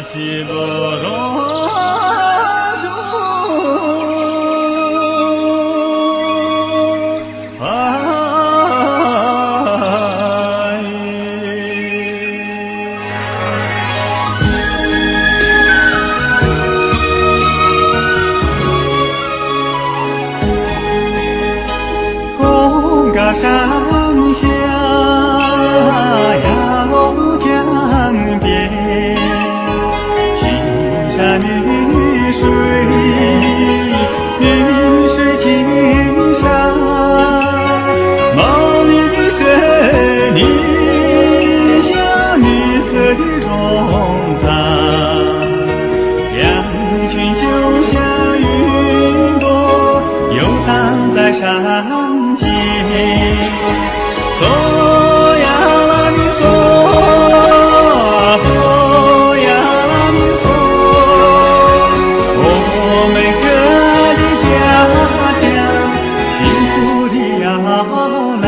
西不容高山下有江边，青山绿水，绿水青山，茂密的森林像绿色的绒毯，羊群就像云朵游荡在山间。嗦呀啦咪嗦，嗦呀啦咪嗦，我们歌的家乡，幸福的摇篮。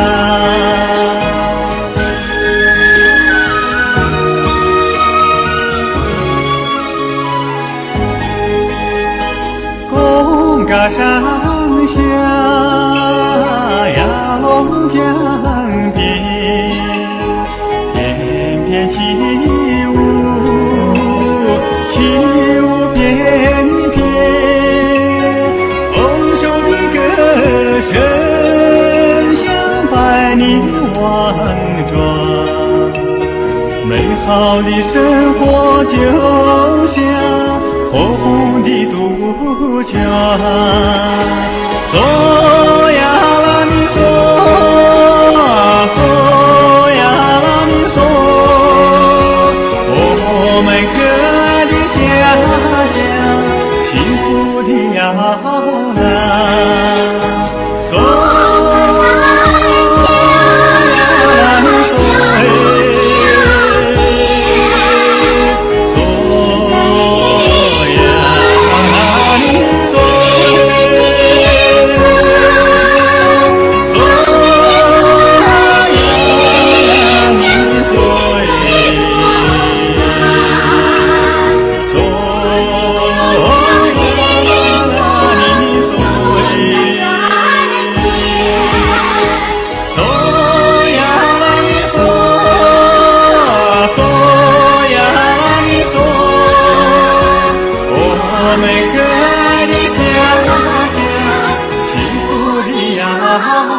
公嘎山下江边，翩翩起舞，起舞翩翩，丰收的歌声像百里婉转，美好的生活就像火红的杜鹃。嗦呀啦咪嗦，嗦呀啦咪嗦，我们歌的家乡，幸福的摇篮。嗦呀啦咪嗦，嗦呀啦咪嗦。我们歌的家乡，幸福的摇篮。